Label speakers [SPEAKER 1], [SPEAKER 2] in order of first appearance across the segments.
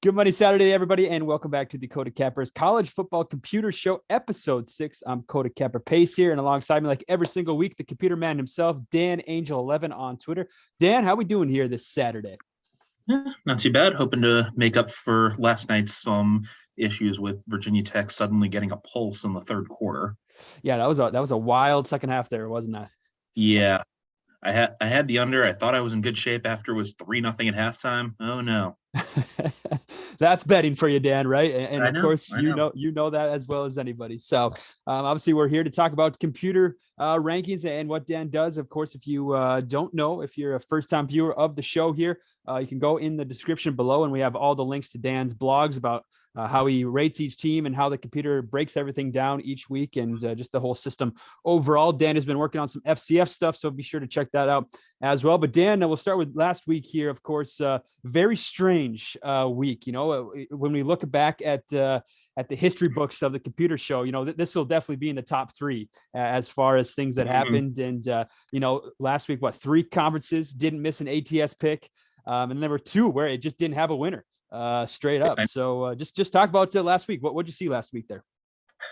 [SPEAKER 1] Good Monday Saturday, everybody, and welcome back to the Kota Capper's College Football Computer Show, Episode 6. I'm Kota Capper Pace here, and alongside me, like every single week, the computer man himself, Dan Angel11 on Twitter. Dan, how we doing here this Saturday?
[SPEAKER 2] Yeah, not too bad. Hoping to make up for last night's issues with Virginia Tech suddenly getting a pulse in the third quarter.
[SPEAKER 1] Yeah, that was a wild second half there, wasn't that?
[SPEAKER 2] Yeah, I had the under. I thought I was in good shape after it was 3-0 at halftime. Oh no.
[SPEAKER 1] That's betting for you, Dan, right? And of course,
[SPEAKER 2] I know.
[SPEAKER 1] you know that as well as anybody. So obviously, we're here to talk about computer rankings and what Dan does. Of course, if you don't know, if you're a first-time viewer of the show here, you can go in the description below, and we have all the links to Dan's blogs about how he rates each team and how the computer breaks everything down each week and just the whole system overall. Dan has been working on some FCF stuff, so be sure to check that out as well. But Dan, we'll start with last week here. Of course, very strange week. You know, when we look back at the history books of the computer show, you know, this will definitely be in the top three as far as things that happened. And, you know, last week, 3 conferences didn't miss an ATS pick. And there were 2 where it just didn't have a winner straight up. So just talk about last week. What'd you see last week there?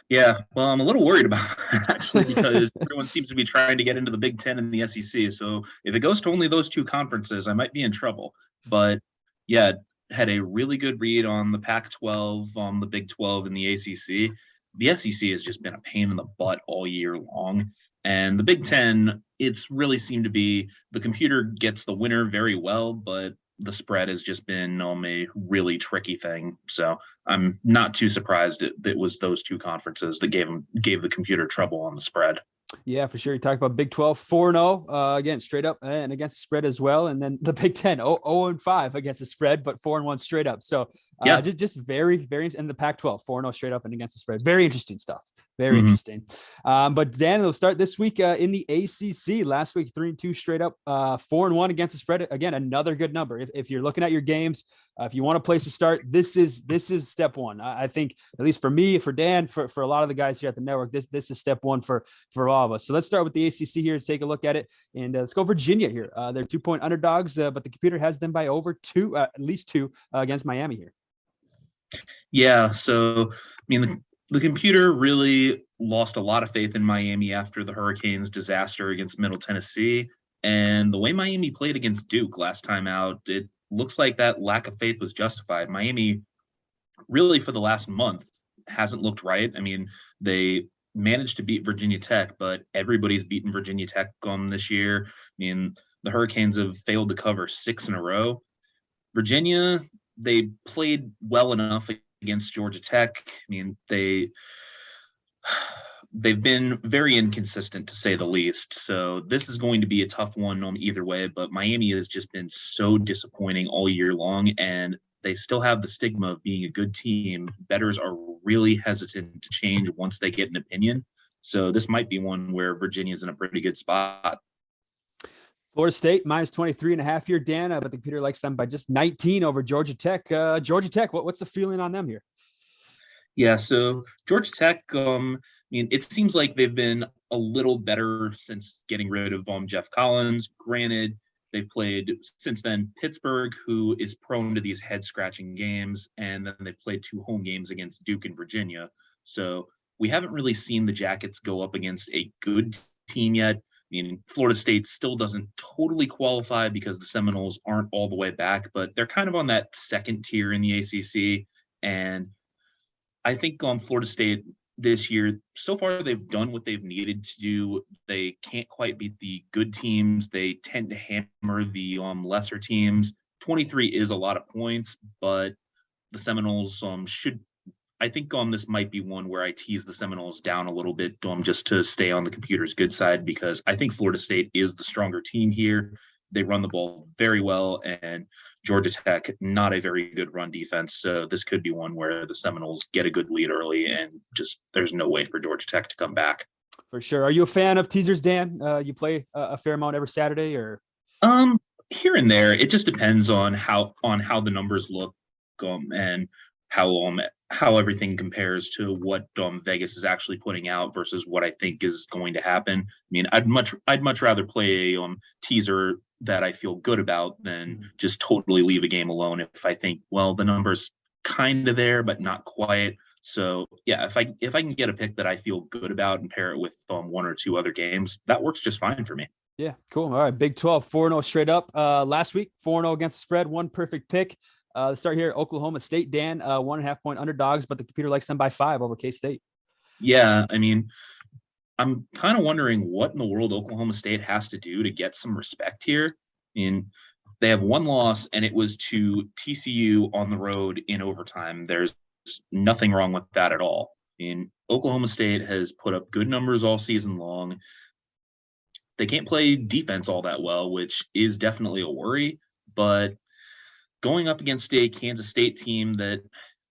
[SPEAKER 2] Yeah, well, I'm a little worried about it, actually, because everyone seems to be trying to get into the Big Ten and the SEC. So if it goes to only those 2 conferences, I might be in trouble. But yeah, had a really good read on the Pac-12, on the Big 12, and the ACC. The SEC has just been a pain in the butt all year long. And the Big Ten, it's really seemed to be the computer gets the winner very well, but the spread has just been a really tricky thing. So I'm not too surprised it was those 2 conferences that gave the computer trouble on the spread.
[SPEAKER 1] Yeah, for sure. You talk about Big 12, 4-0, again, straight up and against the spread as well. And then the Big 10, 0-5 against the spread, but 4-1 straight up. So
[SPEAKER 2] yeah,
[SPEAKER 1] just very, and the Pac-12, 4-0 straight up and against the spread. Very interesting stuff. Very interesting. But Dan, we'll start this week in the ACC. Last week, 3-2 straight up, 4-1 against the spread. Again, another good number. If you're looking at your games, if you want a place to start, this is step one. I think, at least for me, for Dan, for a lot of the guys here at the network, this is step one for all of us. So let's start with the ACC here to take a look at it, and let's go Virginia here. They're 2-point underdogs, but the computer has them by over 2, at least 2 against Miami here.
[SPEAKER 2] Yeah, so I mean the computer really lost a lot of faith in Miami after the Hurricanes' disaster against Middle Tennessee, and the way Miami played against Duke last time out, it looks like that lack of faith was justified. Miami really for the last month hasn't looked right. I mean, they managed to beat Virginia Tech, but everybody's beaten Virginia Tech this year. I mean, the Hurricanes have failed to cover 6 in a row. Virginia, they played well enough against Georgia Tech. I mean, they've been very inconsistent, to say the least. So this is going to be a tough one either way, but Miami has just been so disappointing all year long, and they still have the stigma of being a good team. Bettors are really hesitant to change once they get an opinion. So this might be one where Virginia's in a pretty good spot.
[SPEAKER 1] Florida State minus 23.5 here, Dan, but the computer likes them by just 19 over Georgia Tech. Georgia Tech, what's the feeling on them here?
[SPEAKER 2] Yeah, so Georgia Tech, I mean, it seems like they've been a little better since getting rid of Jeff Collins. Granted, they've played since then Pittsburgh, who is prone to these head-scratching games, and then they've played 2 home games against Duke and Virginia. So we haven't really seen the Jackets go up against a good team yet. I mean, Florida State still doesn't totally qualify because the Seminoles aren't all the way back, but they're kind of on that second tier in the ACC. And I think on Florida State this year, so far they've done what they've needed to do. They can't quite beat the good teams. They tend to hammer the lesser teams. 23 is a lot of points, but the Seminoles should. I think this might be one where I tease the Seminoles down a little bit just to stay on the computer's good side, because I think Florida State is the stronger team here. They run the ball very well, and Georgia Tech, not a very good run defense. So this could be one where the Seminoles get a good lead early, and just there's no way for Georgia Tech to come back.
[SPEAKER 1] For sure. Are you a fan of teasers, Dan? You play a fair amount every Saturday, or?
[SPEAKER 2] Here and there. It just depends on how the numbers look and how everything compares to what Vegas is actually putting out versus what I think is going to happen. I mean, I'd much rather play a teaser that I feel good about than just totally leave a game alone if I think, well, the number's kind of there but not quite. So yeah, if I can get a pick that I feel good about and pair it with one or two other games, that works just fine for me.
[SPEAKER 1] Yeah, cool. All right, Big 12, 4-0 straight up. Last week, 4-0 against the spread, one perfect pick. Let's start here, Oklahoma State, Dan, 1.5 point underdogs, but the computer likes them by 5 over K-State.
[SPEAKER 2] Yeah, I mean, I'm kind of wondering what in the world Oklahoma State has to do to get some respect here. I mean, they have one loss, and it was to TCU on the road in overtime. There's nothing wrong with that at all. I mean, Oklahoma State has put up good numbers all season long. They can't play defense all that well, which is definitely a worry. But going up against a Kansas State team that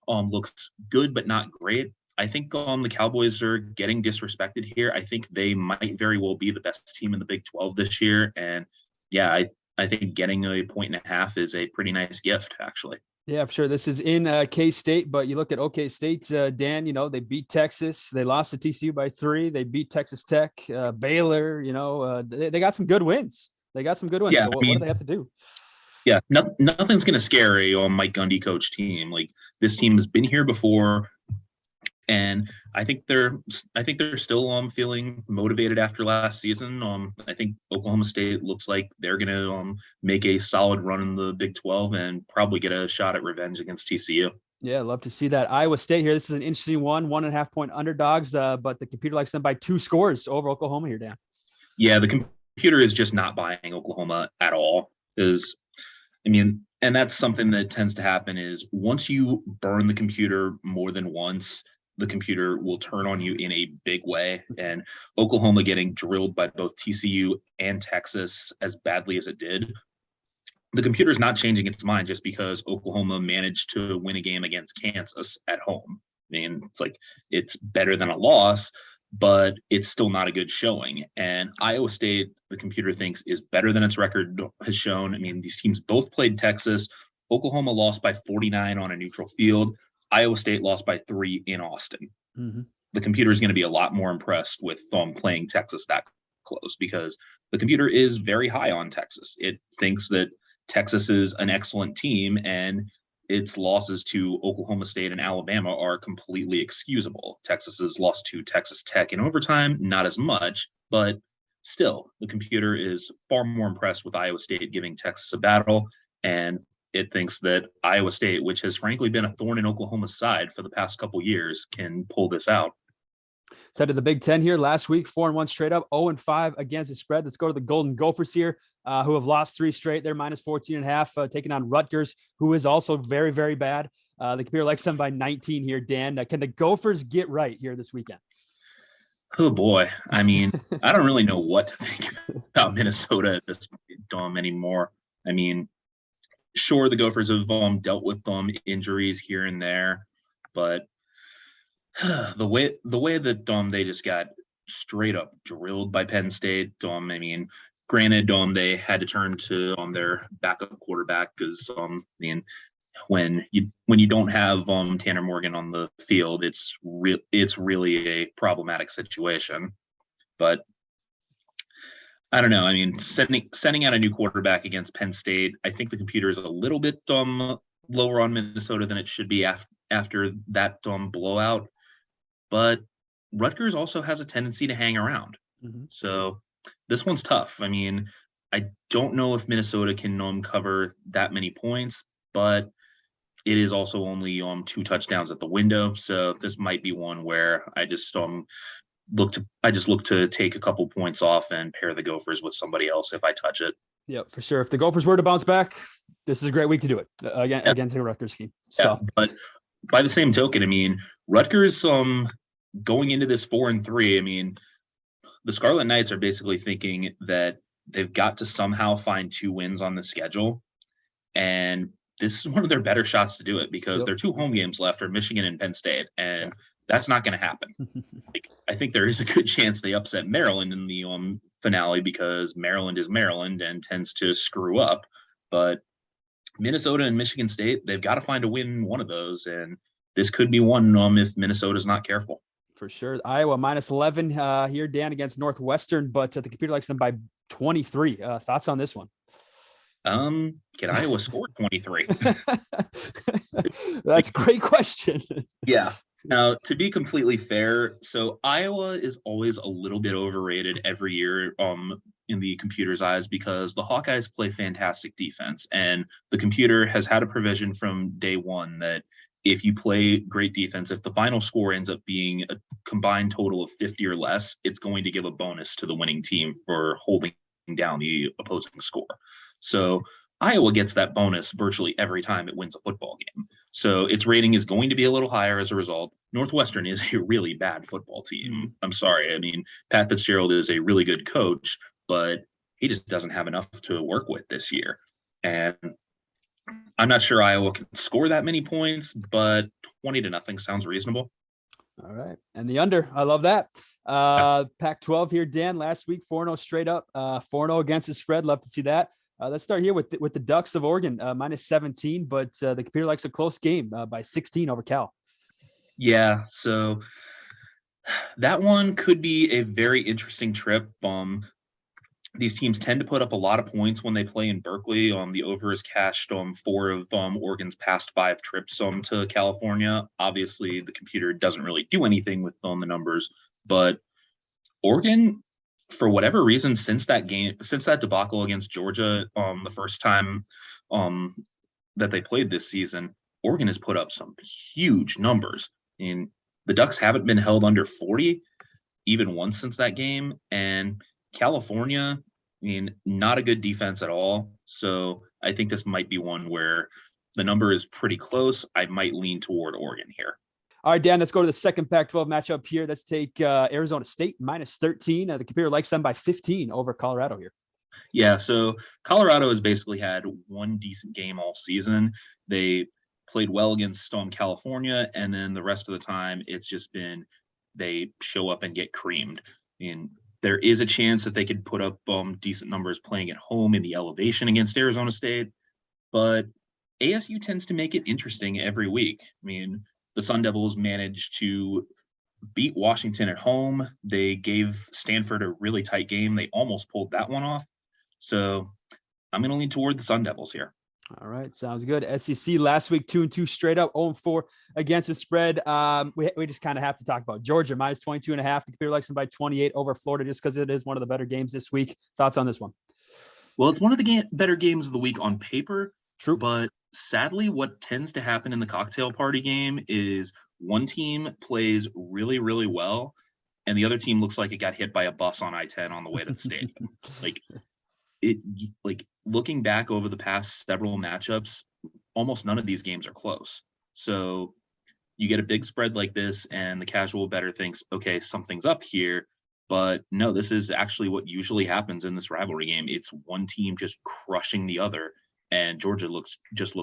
[SPEAKER 2] looks good but not great, I think the Cowboys are getting disrespected here. I think they might very well be the best team in the Big 12 this year. And yeah, I think getting 1.5 is a pretty nice gift, actually.
[SPEAKER 1] Yeah, I'm sure this is in K-State, but you look at OK State, Dan, they beat Texas. They lost to TCU by 3. They beat Texas Tech, Baylor, they got some good wins. Yeah, so what do they have to do?
[SPEAKER 2] Yeah, nothing's going to scare a Mike Gundy coach team. Like, this team has been here before, and I think they're still feeling motivated after last season. I think Oklahoma State looks like they're going to make a solid run in the Big 12 and probably get a shot at revenge against TCU.
[SPEAKER 1] Yeah, love to see that. Iowa State here. This is an interesting one, 1.5 point underdogs, but the computer likes them by 2 scores over Oklahoma here, Dan.
[SPEAKER 2] Yeah, the computer is just not buying Oklahoma at all. And that's something that tends to happen is once you burn the computer more than once, the computer will turn on you in a big way. And Oklahoma getting drilled by both TCU and Texas as badly as it did, the computer is not changing its mind just because Oklahoma managed to win a game against Kansas at home. I mean, it's better than a loss, but it's still not a good showing. And Iowa State, the computer thinks, is better than its record has shown. I mean, these teams both played Texas. Oklahoma lost by 49 on a neutral field. Iowa State lost by 3 in Austin. Mm-hmm. The computer is going to be a lot more impressed with playing Texas that close because the computer is very high on Texas. It thinks that Texas is an excellent team, and its losses to Oklahoma State and Alabama are completely excusable. Texas's loss to Texas Tech in overtime, not as much, but still, the computer is far more impressed with Iowa State giving Texas a battle, and it thinks that Iowa State, which has frankly been a thorn in Oklahoma's side for the past couple years, can pull this out.
[SPEAKER 1] Set to the Big Ten here last week, 4-1 straight up, 0-5 against the spread. Let's go to the Golden Gophers here, who have lost 3 straight. They're minus 14.5, taking on Rutgers, who is also very, very bad. The computer likes them by 19 here, Dan. Can the Gophers get right here this weekend?
[SPEAKER 2] Oh, boy. I mean, I don't really know what to think about Minnesota at this point anymore. I mean, sure, the Gophers have dealt with injuries here and there, but the way that they just got straight up drilled by Penn State. I mean, granted, they had to turn to their backup quarterback because when you don't have Tanner Morgan on the field, it's really a problematic situation. But I don't know. I mean, sending out a new quarterback against Penn State, I think the computer is a little bit lower on Minnesota than it should be after that blowout. But Rutgers also has a tendency to hang around. Mm-hmm. So this one's tough. I mean, I don't know if Minnesota can cover that many points, but it is also only 2 touchdowns at the window. So this might be one where I just look to take a couple points off and pair the Gophers with somebody else if I touch it.
[SPEAKER 1] Yeah, for sure. If the Gophers were to bounce back, this is a great week to do it against a Rutgers team. So,
[SPEAKER 2] but by the same token, I mean, Rutgers going into this 4-3, I mean, the Scarlet Knights are basically thinking that they've got to somehow find 2 wins on the schedule, and this is one of their better shots to do it because their 2 home games left are Michigan and Penn State, and that's not going to happen. I think there is a good chance they upset Maryland in the finale because Maryland is Maryland and tends to screw up, but Minnesota and Michigan State, they've got to find a win in one of those, and this could be one if Minnesota's not careful.
[SPEAKER 1] For sure. Iowa -11 here, Dan, against Northwestern, but the computer likes them by 23. Thoughts on this one?
[SPEAKER 2] Can Iowa score 23?
[SPEAKER 1] That's a great question.
[SPEAKER 2] Yeah. Now, to be completely fair, so Iowa is always a little bit overrated every year in the computer's eyes because the Hawkeyes play fantastic defense, and the computer has had a provision from day one that if you play great defense, if the final score ends up being a combined total of 50 or less, it's going to give a bonus to the winning team for holding down the opposing score. So Iowa gets that bonus virtually every time it wins a football game. So its rating is going to be a little higher as a result. Northwestern is a really bad football team. I'm sorry. I mean, Pat Fitzgerald is a really good coach, but he just doesn't have enough to work with this year. And I'm not sure Iowa can score that many points, but 20-0 sounds reasonable.
[SPEAKER 1] All right. And the under, I love that. Pac-12 here, Dan, last week, 4-0 straight up, 4-0 against the spread. Love to see that. Let's start here with the Ducks of Oregon, -17, but the computer likes a close game by 16 over Cal.
[SPEAKER 2] Yeah, so that one could be a very interesting trip. These teams tend to put up a lot of points when they play in Berkeley. The over is cashed on 4 of Oregon's past 5 trips to California. Obviously, the computer doesn't really do anything with the numbers, but Oregon, for whatever reason, since that debacle against Georgia, the first time that they played this season, Oregon has put up some huge numbers. And the Ducks haven't been held under 40 even once since that game. And California, I mean, not a good defense at all. So I think this might be one where the number is pretty close. I might lean toward Oregon here.
[SPEAKER 1] All right, Dan, let's go to the second Pac-12 matchup here. Let's take Arizona State -13. The computer likes them by 15 over Colorado here.
[SPEAKER 2] Yeah, so Colorado has basically had one decent game all season. They played well against California, and then the rest of the time it's just been they show up and get creamed. And there is a chance that they could put up decent numbers playing at home in the elevation against Arizona State, but ASU tends to make it interesting every week. I mean, the Sun Devils managed to beat Washington at home. They gave Stanford a really tight game. They almost pulled that one off. So I'm going to lean toward the Sun Devils here.
[SPEAKER 1] All right, sounds good. SEC last week, 2-2 straight up, 0-4 against the spread. We just kind of have to talk about Georgia, -22.5. The computer likes them by 28 over Florida just because it is one of the better games this week. Thoughts on this one?
[SPEAKER 2] Well, it's one of the better games of the week on paper.
[SPEAKER 1] True.
[SPEAKER 2] But sadly, what tends to happen in the cocktail party game is one team plays really, really well, and the other team looks like it got hit by a bus on I-10 on the way to the stadium. Looking back over the past several matchups, almost none of these games are close. So you get a big spread like this, and the casual bettor thinks, okay, something's up here. But no, this is actually what usually happens in this rivalry game. It's one team just crushing the other. And Georgia looks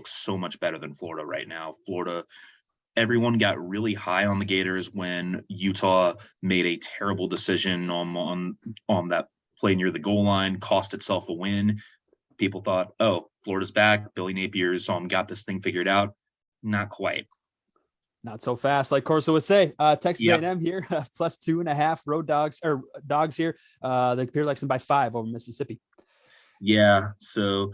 [SPEAKER 2] so much better than Florida right now. Florida, everyone got really high on the Gators when Utah made a terrible decision on that play near the goal line, cost itself a win. People thought, oh, Florida's back. Billy Napier's got this thing figured out. Not quite.
[SPEAKER 1] Not so fast, like Corso would say. Texas A&M here, +2.5 road dogs here. The computer likes them by 5 over Mississippi.
[SPEAKER 2] Yeah, so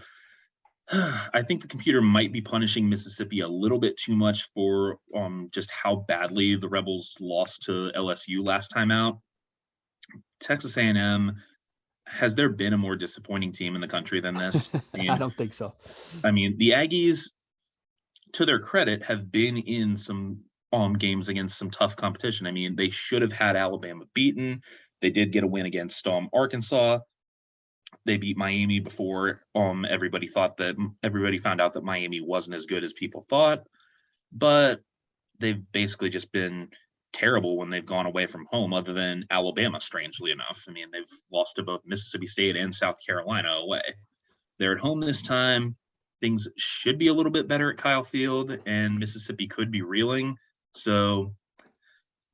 [SPEAKER 2] I think the computer might be punishing Mississippi a little bit too much for just how badly the Rebels lost to LSU last time out. Texas A&M, has there been a more disappointing team in the country than this?
[SPEAKER 1] I don't think so.
[SPEAKER 2] I mean, the Aggies, to their credit, have been in some games against some tough competition. I mean, they should have had Alabama beaten. They did get a win against Arkansas. They beat Miami before everybody found out that Miami wasn't as good as people thought. But they've basically just been terrible when they've gone away from home, other than Alabama, strangely enough. I mean, they've lost to both Mississippi State and South Carolina away. They're at home this time. Things should be a little bit better at Kyle Field, and Mississippi could be reeling. So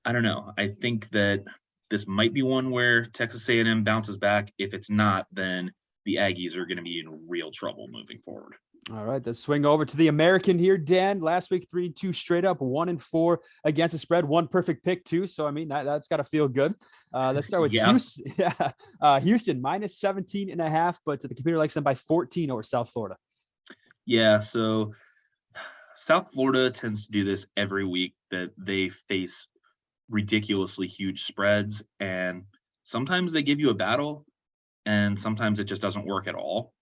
[SPEAKER 2] I don't know. I think that this might be one where Texas A&M bounces back. If it's not, then the Aggies are going to be in real trouble moving forward.
[SPEAKER 1] All right, let's swing over to the American here, Dan. Last week, 3-2 straight up, 1-4 against the spread, one perfect pick too. So I mean that's got to feel good. Let's start with
[SPEAKER 2] Yeah.
[SPEAKER 1] Houston. Houston minus 17.5, but the computer likes them by 14 over South Florida.
[SPEAKER 2] Yeah, so South Florida tends to do this every week, that they face ridiculously huge spreads, and sometimes they give you a battle, and sometimes it just doesn't work at all.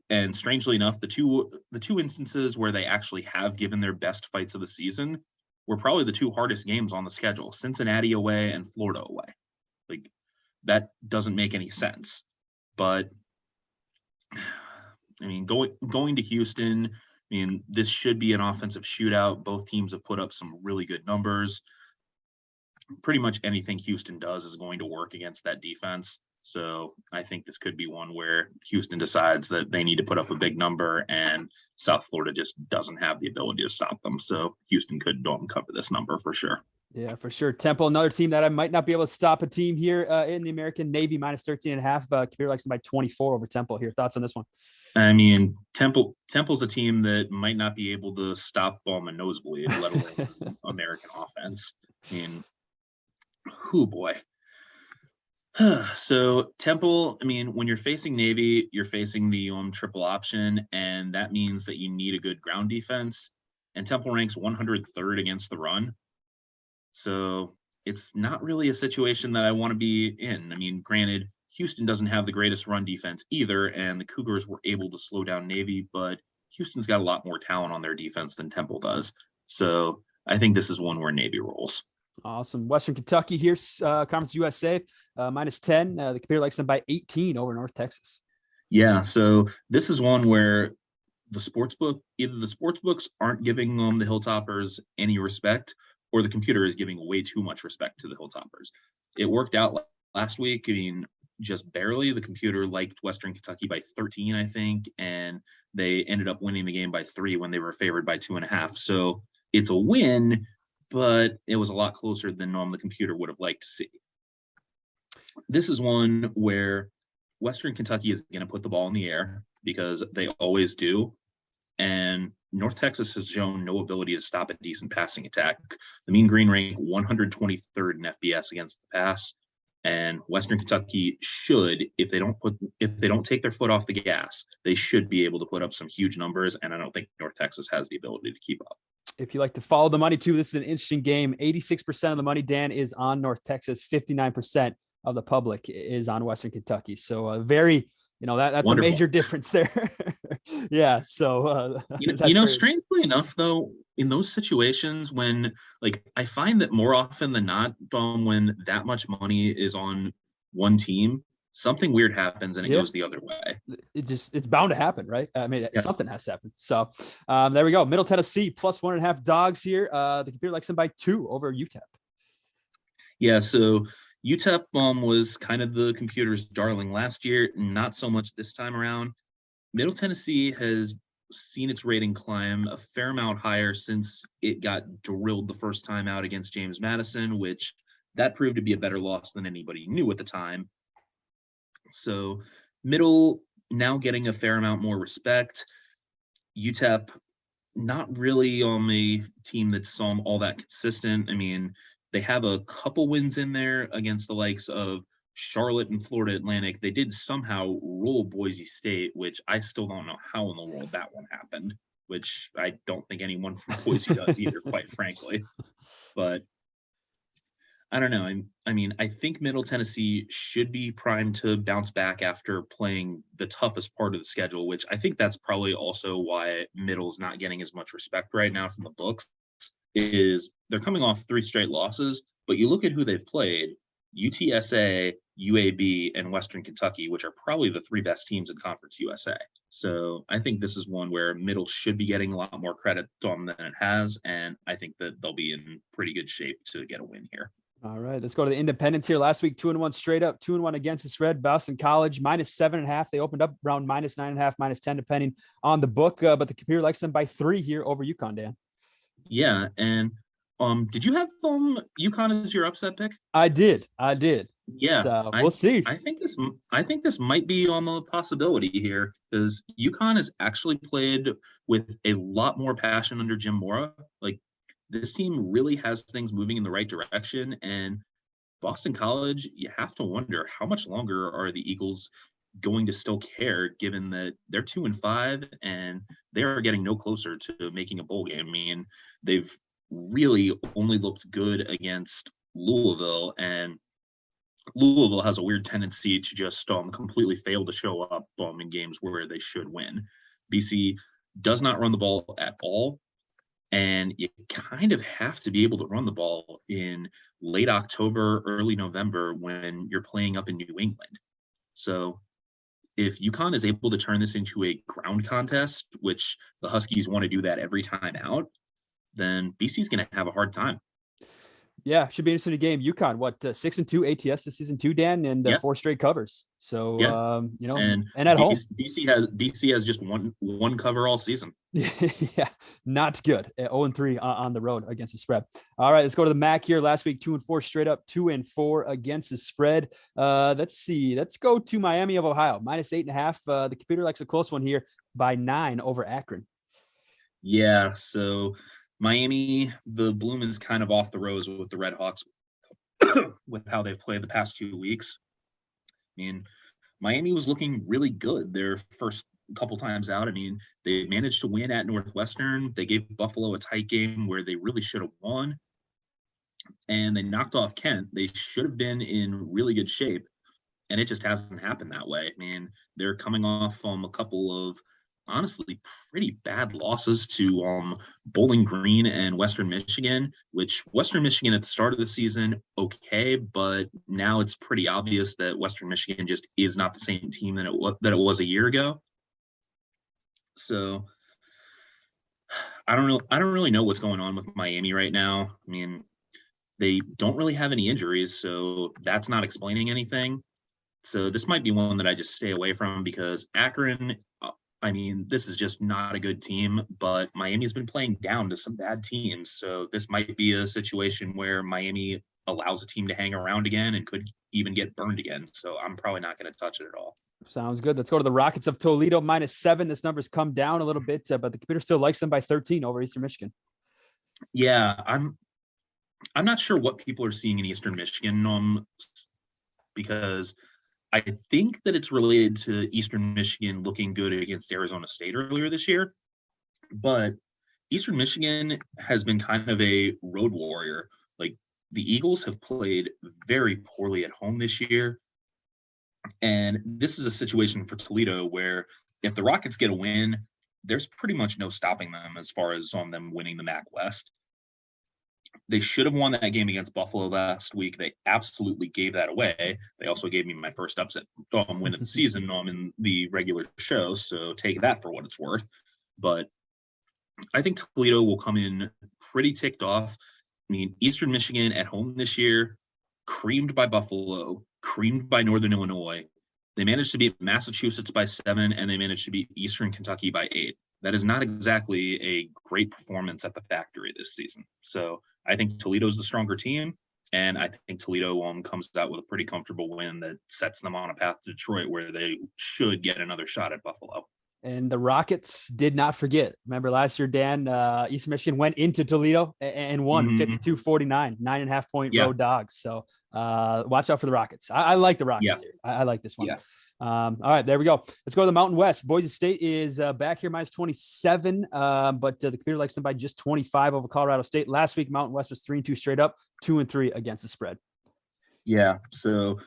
[SPEAKER 2] And strangely enough, the two instances where they actually have given their best fights of the season were probably the two hardest games on the schedule: Cincinnati away and Florida away. Like, that doesn't make any sense. But I mean, going to Houston, I mean, this should be an offensive shootout. Both teams have put up some really good numbers. Pretty much anything Houston does is going to work against that defense. So I think this could be one where Houston decides that they need to put up a big number, and South Florida just doesn't have the ability to stop them. So Houston could cover this number for sure.
[SPEAKER 1] Yeah, for sure. Temple, another team that I might not be able to stop a team here in the American. Navy minus 13.5. Computer likes them by 24 over Temple here. Thoughts on this one?
[SPEAKER 2] I mean, Temple's a team that might not be able to stop a nosebleed, let alone American offense. I mean, oh boy. So Temple, I mean, when you're facing Navy, you're facing the triple option, and that means that you need a good ground defense. And Temple ranks 103rd against the run. So it's not really a situation that I want to be in. I mean, granted, Houston doesn't have the greatest run defense either, and the Cougars were able to slow down Navy, but Houston's got a lot more talent on their defense than Temple does. So I think this is one where Navy rolls.
[SPEAKER 1] Awesome. Western Kentucky here, Conference USA, minus 10. The computer likes them by 18 over North Texas.
[SPEAKER 2] Yeah, so this is one where either the sports books aren't giving the Hilltoppers any respect, or the computer is giving way too much respect to the Hilltoppers. It worked out last week. I mean, just barely. The computer liked Western Kentucky by 13, I think, and they ended up winning the game by 3 when they were favored by 2.5. So it's a win, but it was a lot closer than the computer would have liked to see. This is one where Western Kentucky is going to put the ball in the air, because they always do. And North Texas has shown no ability to stop a decent passing attack. The Mean Green rank 123rd in FBS against the pass. And Western Kentucky should, if they don't take their foot off the gas, they should be able to put up some huge numbers. And I don't think North Texas has the ability to keep up.
[SPEAKER 1] If you like to follow the money too, this is an interesting game. 86% of the money, Dan, is on North Texas. 59% of the public is on Western Kentucky. So very, that's Wonderful. A major difference there. Yeah. So,
[SPEAKER 2] strangely enough, though, in those situations when, I find that more often than not, when that much money is on one team, something weird happens and it goes the other way.
[SPEAKER 1] It's bound to happen, right? I mean, something has to happen. So there we go. Middle Tennessee plus 1.5 dogs here. The computer likes them by 2 over UTEP.
[SPEAKER 2] Yeah. So UTEP was kind of the computer's darling last year, not so much this time around. Middle Tennessee has seen its rating climb a fair amount higher since it got drilled the first time out against James Madison, which that proved to be a better loss than anybody knew at the time. So Middle now getting a fair amount more respect. UTEP not really on a team that's all that consistent. I mean, they have a couple wins in there against the likes of Charlotte and Florida Atlantic. They did somehow roll Boise State, which I still don't know how in the world that one happened, which I don't think anyone from Boise does either, quite frankly. But I don't know. I mean, I think Middle Tennessee should be primed to bounce back after playing the toughest part of the schedule, which I think that's probably also why Middle's not getting as much respect right now from the books, is they're coming off 3 straight losses, but you look at who they've played: UTSA, UAB, and Western Kentucky, which are probably the 3 best teams in Conference USA. So I think this is one where Middle should be getting a lot more credit than it has, and I think that they'll be in pretty good shape to get a win here.
[SPEAKER 1] All right, let's go to the independents here. Last week, 2-1 straight up, 2-1 against the spread. Boston College minus 7.5. They opened up around minus 9.5, minus 10, depending on the book. But the computer likes them by 3 here over UConn, Dan.
[SPEAKER 2] Yeah, and did you have UConn as your upset pick?
[SPEAKER 1] I did.
[SPEAKER 2] Yeah,
[SPEAKER 1] So we'll see.
[SPEAKER 2] I think this might be on a possibility here because UConn has actually played with a lot more passion under Jim Mora. Like this team really has things moving in the right direction, and Boston College, you have to wonder how much longer are the Eagles going to still care, given that they're 2-5 and they are getting no closer to making a bowl game. I mean, they've really only looked good against Louisville, and Louisville has a weird tendency to just completely fail to show up in games where they should win. BC does not run the ball at all, and you kind of have to be able to run the ball in late October, early November when you're playing up in New England. So if UConn is able to turn this into a ground contest, which the Huskies want to do that every time out, then BC is going to have a hard time.
[SPEAKER 1] Yeah, should be an interesting game. UConn, what 6-2 ATS this season too, Dan, and
[SPEAKER 2] Yeah.
[SPEAKER 1] 4 straight covers. So
[SPEAKER 2] Yeah.
[SPEAKER 1] and at home,
[SPEAKER 2] BC has just one cover all season.
[SPEAKER 1] Yeah, not good. 0-3 on the road against the spread. All right, let's go to the MAC here. Last week, 2-4 straight up, 2-4 against the spread. Let's see. Let's go to Miami of Ohio, -8.5. The computer likes a close one here by 9 over Akron.
[SPEAKER 2] Yeah, so Miami, the bloom is kind of off the rose with the Red Hawks with how they've played the past 2 weeks. I mean, Miami was looking really good their first couple times out. I mean, they managed to win at Northwestern. They gave Buffalo a tight game where they really should have won. And they knocked off Kent. They should have been in really good shape. And it just hasn't happened that way. I mean, they're coming off a couple of honestly pretty bad losses to Bowling Green and Western Michigan, which Western Michigan at the start of the season, okay, but now it's pretty obvious that Western Michigan just is not the same team that it was a year ago. So I don't really know what's going on with Miami right now. I mean, they don't really have any injuries, so that's not explaining anything. So this might be one that I just stay away from because Akron, I mean, this is just not a good team, but Miami's been playing down to some bad teams. So this might be a situation where Miami allows a team to hang around again and could even get burned again. So I'm probably not going to touch it at all.
[SPEAKER 1] Sounds good. Let's go to the Rockets of Toledo, -7. This number's come down a little bit, but the computer still likes them by 13 over Eastern Michigan.
[SPEAKER 2] Yeah, I'm not sure what people are seeing in Eastern Michigan because I think that it's related to Eastern Michigan looking good against Arizona State earlier this year. But Eastern Michigan has been kind of a road warrior. Like the Eagles have played very poorly at home this year. And this is a situation for Toledo where if the Rockets get a win, there's pretty much no stopping them as far as on them winning the MAC West. They should have won that game against Buffalo last week. They absolutely gave that away. They also gave me my first upset win of the season in the regular show, so take that for what it's worth. But I think Toledo will come in pretty ticked off. I mean, Eastern Michigan at home this year, creamed by Buffalo, creamed by Northern Illinois. They managed to beat Massachusetts by 7, and they managed to beat Eastern Kentucky by 8. That is not exactly a great performance at the factory this season. So I think Toledo's the stronger team, and I think Toledo comes out with a pretty comfortable win that sets them on a path to Detroit where they should get another shot at Buffalo.
[SPEAKER 1] And the Rockets did not forget. Remember last year, Dan, Eastern Michigan went into Toledo and won 52-49, 9.5-point road dogs. So watch out for the Rockets. I like the Rockets here. I like this one.
[SPEAKER 2] Yeah.
[SPEAKER 1] All right, there we go. Let's go to the Mountain West. Boise State is back here -27, but the computer likes them by just 25 over Colorado State. Last week, Mountain West was 3-2 straight up, 2-3 against the spread.
[SPEAKER 2] Yeah, so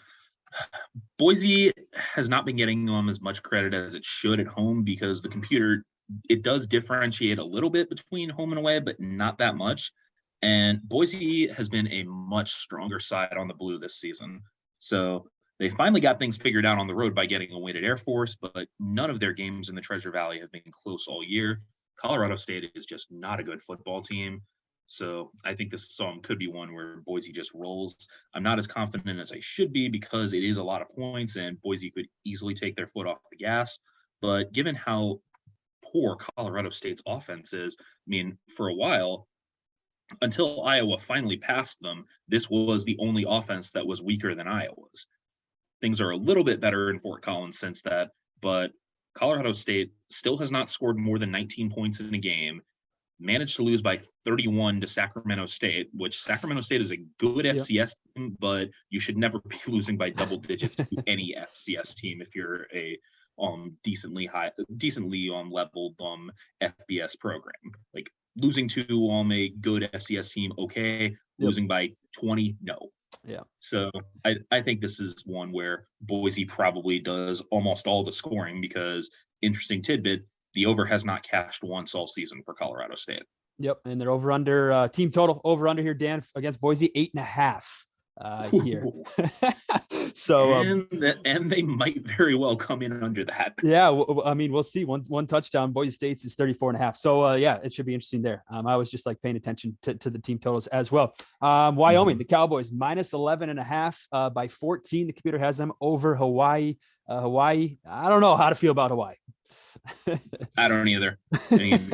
[SPEAKER 2] Boise has not been getting as much credit as it should at home because the computer, it does differentiate a little bit between home and away, but not that much. And Boise has been a much stronger side on the blue this season. So they finally got things figured out on the road by getting a win at Air Force, but none of their games in the Treasure Valley have been close all year. Colorado State is just not a good football team. So I think this could be one where Boise just rolls. I'm not as confident as I should be because it is a lot of points and Boise could easily take their foot off the gas. But given how poor Colorado State's offense is, I mean, for a while, until Iowa finally passed them, this was the only offense that was weaker than Iowa's. Things are a little bit better in Fort Collins since that, but Colorado State still has not scored more than 19 points in a game, managed to lose by 31 to Sacramento State, which Sacramento State is a good
[SPEAKER 1] Yep.
[SPEAKER 2] FCS team, but you should never be losing by double digits to any FCS team if you're a decently leveled FBS program. Like losing to a good FCS team, okay. Losing by 20, no.
[SPEAKER 1] Yeah.
[SPEAKER 2] So I think this is one where Boise probably does almost all the scoring because, interesting tidbit, the over has not cashed once all season for Colorado State.
[SPEAKER 1] Yep. And they're over under team total over under here, Dan, against Boise, 8.5 here. So
[SPEAKER 2] and they might very well come in under that.
[SPEAKER 1] Yeah, I mean, we'll see. One touchdown. Boise State's is 34.5. So yeah, it should be interesting there. I was just like paying attention to the team totals as well. Wyoming, the Cowboys minus 11.5 by 14. The computer has them over Hawaii. Hawaii, I don't know how to feel about Hawaii.
[SPEAKER 2] I don't either. I mean,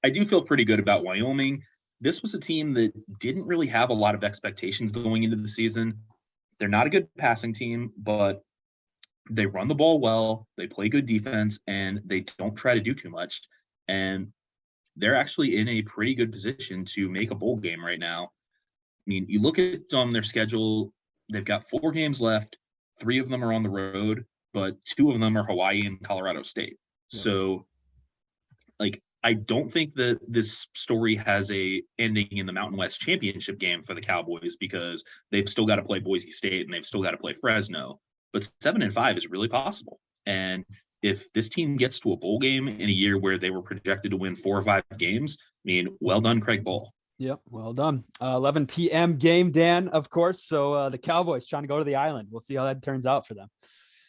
[SPEAKER 2] I do feel pretty good about Wyoming. This was a team that didn't really have a lot of expectations going into the season. They're not a good passing team, but they run the ball well, they play good defense, and they don't try to do too much. And they're actually in a pretty good position to make a bowl game right now. I mean, you look at their schedule, they've got 4 games left. 3 of them are on the road, but 2 of them are Hawaii and Colorado State. Yeah. So, like, I don't think that this story has a ending in the Mountain West Championship game for the Cowboys because they've still got to play Boise State and they've still got to play Fresno. But 7-5 is really possible. And if this team gets to a bowl game in a year where they were projected to win 4 or 5 games, I mean, well done, Craig Bohl.
[SPEAKER 1] Yep, well done. 11 p.m. game, Dan, of course. So the Cowboys trying to go to the island. We'll see how that turns out for them.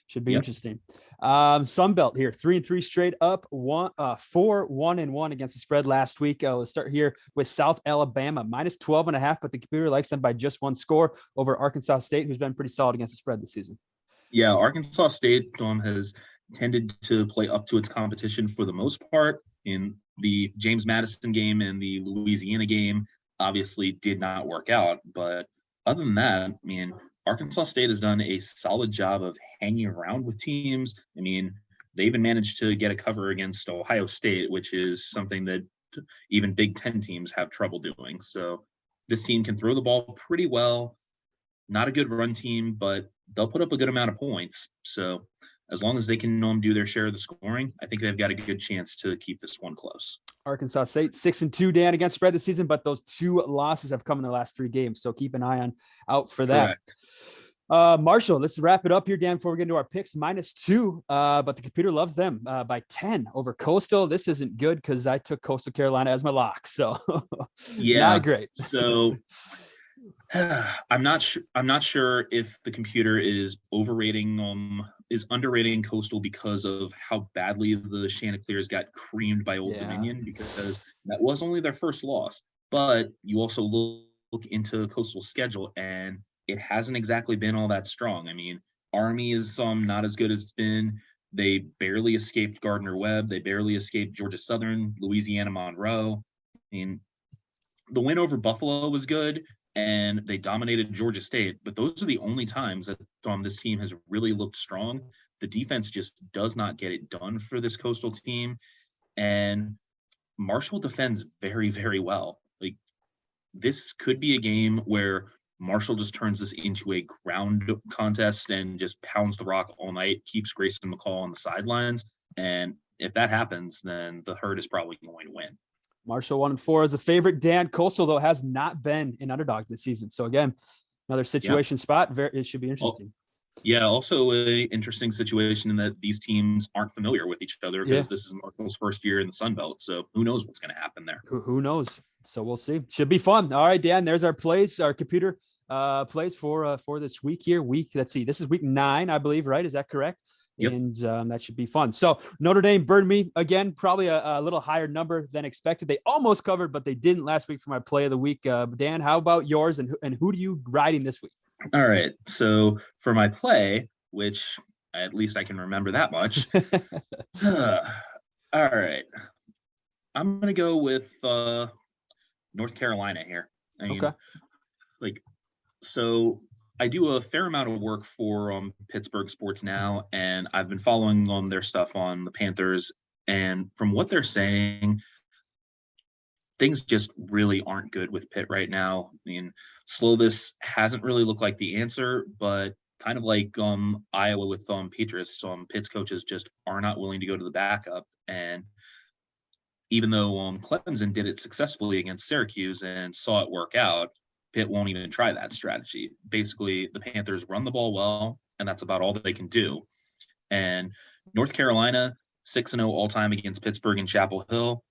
[SPEAKER 1] Should be interesting. Sunbelt here, 3-3 straight up, 4-1-1 against the spread last week. Let's start here with South Alabama, minus 12.5, but the computer likes them by just 1 score over Arkansas State, who's been pretty solid against the spread this season.
[SPEAKER 2] Yeah, Arkansas State has tended to play up to its competition for the most part. In the James Madison game and the Louisiana game, obviously did not work out. But other than that, I mean, Arkansas State has done a solid job of hanging around with teams. I mean, they even managed to get a cover against Ohio State, which is something that even Big Ten teams have trouble doing. So this team can throw the ball pretty well. Not a good run team, but they'll put up a good amount of points. So as long as they can do their share of the scoring, I think they've got a good chance to keep this one close.
[SPEAKER 1] Arkansas State 6-2, Dan, against spread this season, but those 2 losses have come in the last 3 games. So keep an eye out for that.
[SPEAKER 2] Correct.
[SPEAKER 1] Marshall, let's wrap it up here, Dan, before we get into our picks. -2, but the computer loves them by 10 over Coastal. This isn't good because I took Coastal Carolina as my lock. So
[SPEAKER 2] yeah,
[SPEAKER 1] not great.
[SPEAKER 2] So I'm not sure if the computer is underrating Coastal because of how badly the Chanticleers got creamed by Old Dominion, because that was only their first loss. But you also look into Coastal's schedule, and it hasn't exactly been all that strong. I mean, Army is not as good as it's been. They barely escaped Gardner-Webb. They barely escaped Georgia Southern, Louisiana Monroe. I mean, the win over Buffalo was good, and they dominated Georgia State. But those are the only times that this team has really looked strong. The defense just does not get it done for this Coastal team. And Marshall defends very, very well. Like, this could be a game where Marshall just turns this into a ground contest and just pounds the rock all night, keeps Grayson McCall on the sidelines. And if that happens, then the Herd is probably going to win.
[SPEAKER 1] Marshall 1-4 is a favorite. Dan, Coastal, though, has not been an underdog this season. So, again, another situation spot. It should be interesting.
[SPEAKER 2] Yeah, also an interesting situation in that these teams aren't familiar with each other because this is Marshall's first year in the Sun Belt. So who knows what's going to happen there?
[SPEAKER 1] Who knows? So we'll see. Should be fun. All right, Dan, there's our plays, our computer plays for this week here. Let's see. This is week 9, I believe, right? Is that correct? Yep. And that should be fun. So Notre Dame burned me again, probably a little higher number than expected. They almost covered, but they didn't last week for my play of the week. Dan, how about yours? And who do you riding this week?
[SPEAKER 2] All right. So for my play, which at least I can remember that much. All right. I'm going to go with North Carolina here. I mean,
[SPEAKER 1] Okay.
[SPEAKER 2] like, so I do a fair amount of work for Pittsburgh Sports Now, and I've been following their stuff on the Panthers. And from what they're saying, things just really aren't good with Pitt right now. I mean, Slovis hasn't really looked like the answer, but kind of like Iowa with Petrus, Pitt's coaches just are not willing to go to the backup. And even though Clemson did it successfully against Syracuse and saw it work out, Pitt won't even try that strategy. Basically, the Panthers run the ball well, and that's about all that they can do. And North Carolina, 6-0 all-time against Pittsburgh and Chapel Hill.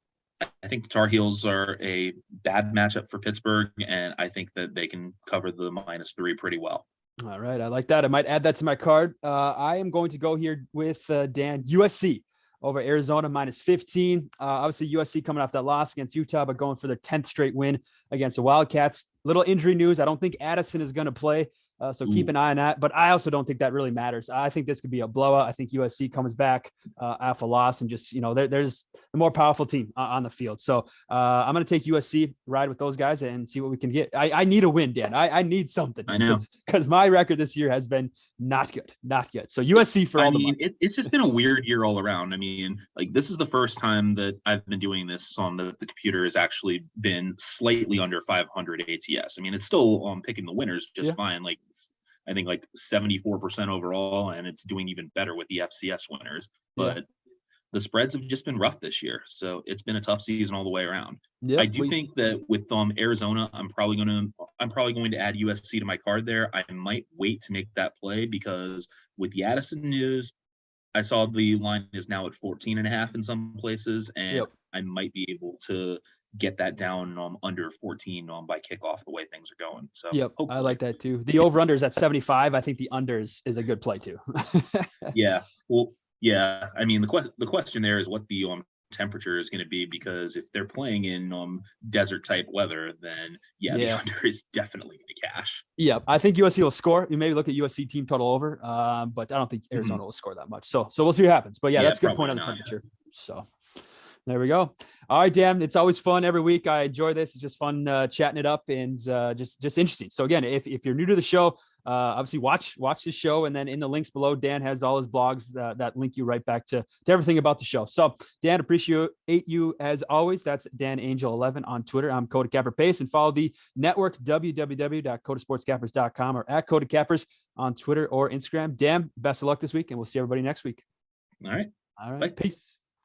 [SPEAKER 2] I think the Tar Heels are a bad matchup for Pittsburgh, and I think that they can cover the -3 pretty well.
[SPEAKER 1] All right. I like that. I might add that to my card. I am going to go here with Dan, USC over Arizona -15. Obviously, USC coming off that loss against Utah, but going for their 10th straight win against the Wildcats. Little injury news. I don't think Addison is going to play. So keep an eye on that. But I also don't think that really matters. I think this could be a blowout. I think USC comes back off a loss and just, there's the more powerful team on the field. So I'm going to take USC, ride with those guys and see what we can get. I need a win, Dan. I need something.
[SPEAKER 2] I know.
[SPEAKER 1] Because my record this year has been not good. Not good. So USC for all the money.
[SPEAKER 2] It's just been a weird year all around. I mean, like, this is the first time that I've been doing this on the computer has actually been slightly under 500 ATS. I mean, it's still picking the winners just fine. Like, I think like 74% overall, and it's doing even better with the FCS winners. But the spreads have just been rough this year, so it's been a tough season all the way around. I do think that with Arizona, I'm probably going to add USC to my card there. I might wait to make that play because with the Addison news, I saw the line is now at 14.5 in some places, and I might be able to get that down under 14 by kickoff the way things are going. So hopefully.
[SPEAKER 1] I like that too. The over under is at 75. I think the under is a good play too.
[SPEAKER 2] Well, yeah. I mean, the question there is what the temperature is going to be, because if they're playing in desert type weather, then the under is definitely going to cash.
[SPEAKER 1] I think USC will score. You maybe look at USC team total over, but I don't think Arizona will score that much. So we'll see what happens. But that's a good point on the temperature. So there we go. All right, Dan. It's always fun every week. I enjoy this. It's just fun chatting it up and just interesting. So again, if you're new to the show, obviously watch the show, and then in the links below, Dan has all his blogs that link you right back to everything about the show. So Dan, appreciate you as always. That's Dan Angel 11 on Twitter. I'm Kota Capper Pace, and follow the network www.kotasportscappers.com or at Kota Cappers on Twitter or Instagram. Dan, best of luck this week, and we'll see everybody next week.
[SPEAKER 2] All right.
[SPEAKER 1] Peace.